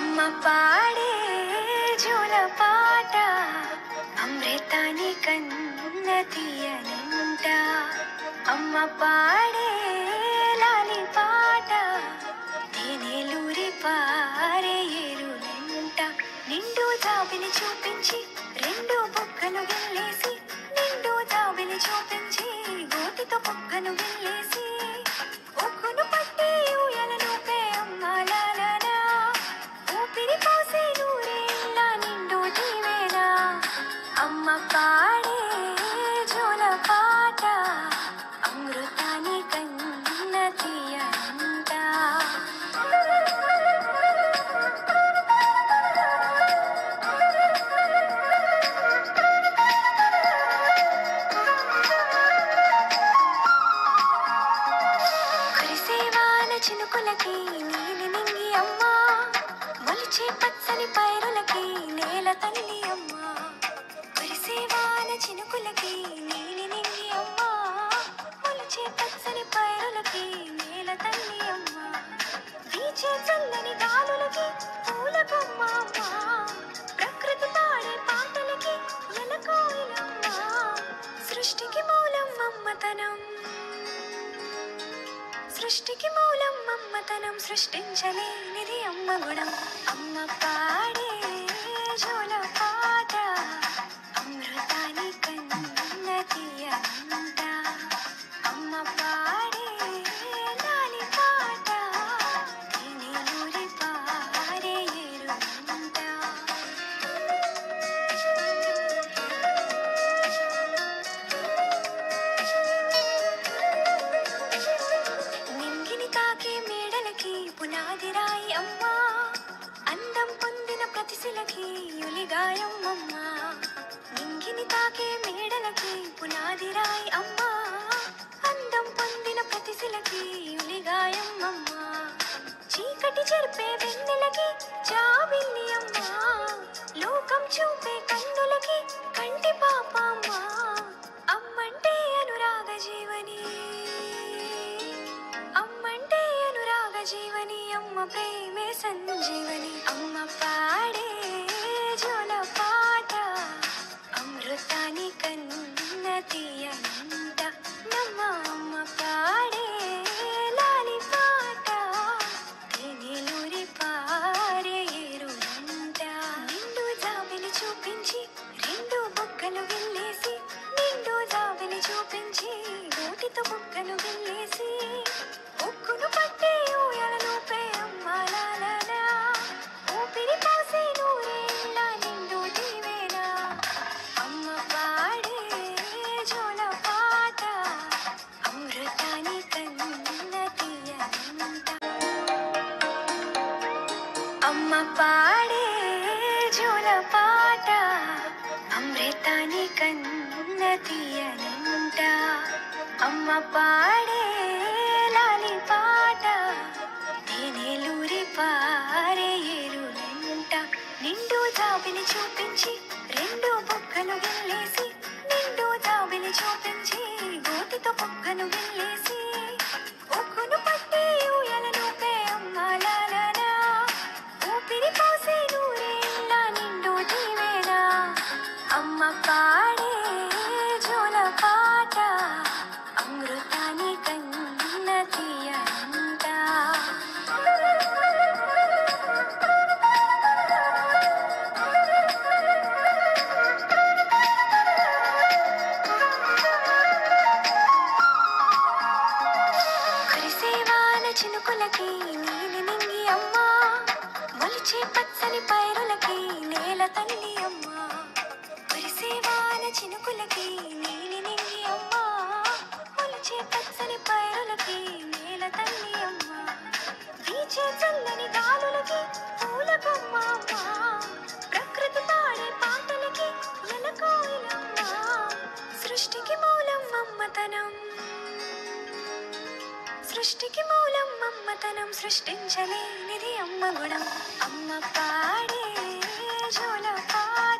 అమ్మ పాడే జోల పాట అమృతాని కన్న తీయనంట. అమ్మ పాడే లాలి పాట తేనెలూరి పారే ఏరులంట. నిండు జాబిలి చూపించి రెండు బొగ్గను గిల్లేసి, నిండు జాబిలి చూపించి గోటితో బొగ్గను గిల్లేసి, ఒక్కును పట్టి ఊయలను పే అమ్మాలాలనా, ఊపిరి పోసే నూరేళ్ళ నిండు దీవేనా. అమ్మ పాడే జోల పాట అమృతాని కన్న తీయనంట. చినుకులకి నీలి నింగి అమ్మ, మొలిచే పచ్చని పైరులకి నేల తల్లి అమ్మ. కురిసేవాన చినుకులకి నీలి నింగి అమ్మ, మొలిచే పచ్చని పైరులకి నేల తల్లి అమ్మ. వీచే చల్లని గాలులకి పూల కొమ్మ అమ్మ, ప్రకృతి పాడే పాటలకి ఎలకోయిలమ్మ. సృష్టికి మూలం అమ్మతనం, సృష్టికి మూలం అమ్మతనం, సృష్టించలేనిది అమ్మ గుణం. అమ్మ పాడే జోల పాట అమృతాని కన్న తీయనంట. అమ్మ పాడే లాలి పాట తేనెలూరి పారే ఏరులంట. పునాది రాయి అమ్మ, అందం పొందిన ప్రతిశిలకి యులిగాయం అమ్మ. నింగిని తాకే మేడలకి పునాది రాయి అమ్మ, అందం పొందిన ప్రతిశిలకి యులిగాయం అమ్మ. చీకటి చెరిపే వెన్నెలకి జాబిల్లి అమ్మ, లోకం చూపే కన్నులకి కంటి పాప అమ్మ. అమ్మంటే అనురాగ జీవని, అమ్మంటే అనురాగ జీవని, అమ్మ ప్రేమే సంజీవని. అమ్మ పాడే జోల పాట అమృతాని కన్న తీయనంట. నమ్మ అమ్మ పాడే లాలి పాట తేనెలూరి పారే ఏరులంట. నిండు జాబిలి చూపించి రెండు బొగ్గలు గిల్లేసి, నిండు జాబిలి చూపించి గోటితో బొగ్గను గిల్లేసి, ఉక్కును పట్టి ఊయలను పే అమ్మాలాలనా, ఊపిరి పోసే నూరేళ్ళ నిండు దీవేనా. అమ్మ పాడే జోల పాట అమృతాని కన్న తీయనంట. అమ్మ పాడే జోల పాట అమృతాని కన్న తీయనంట. అమ్మ పాడే లాలి పాట తేనెలూరి పారే ఏరులంట. నిండు జాబిలి చూపించి రెండు బొగ్గను గిల్లేసి, నిండు జాబిలి చూపించి గోటితో బొగ్గను గిల్లేసి, ఒక్కును పట్టి ఊయలను పే అమ్మాలాలనా, ఊపిరి పోసే నూరేళ్ళ నిండు దీవేనా. అమ్మ పాడే జోల పాట అమృతాని కన్న తీయనంట. కురిసేవాన చినుకులకి నీలి నింగి అమ్మ, మొలిచే పచ్చని పైరులకి నేల తల్లి అమ్మ. కురిసేవాన చినుకులకి నీలి నింగి అమ్మ, మొలిచే పచ్చని పైరులకి నేల తల్లి అమ్మ. వీచే చల్లని గాలులకి పూల కొమ్మ అమ్మ, ప్రకృతి పాడే పాటలకి ఎలకోయిలమ్మ. సృష్టికి మూలం అమ్మతనం, సృష్టికి మూలం అమ్మతనం, సృష్టించలేనిది అమ్మ గుణం. అమ్మ పాడే జోల పాట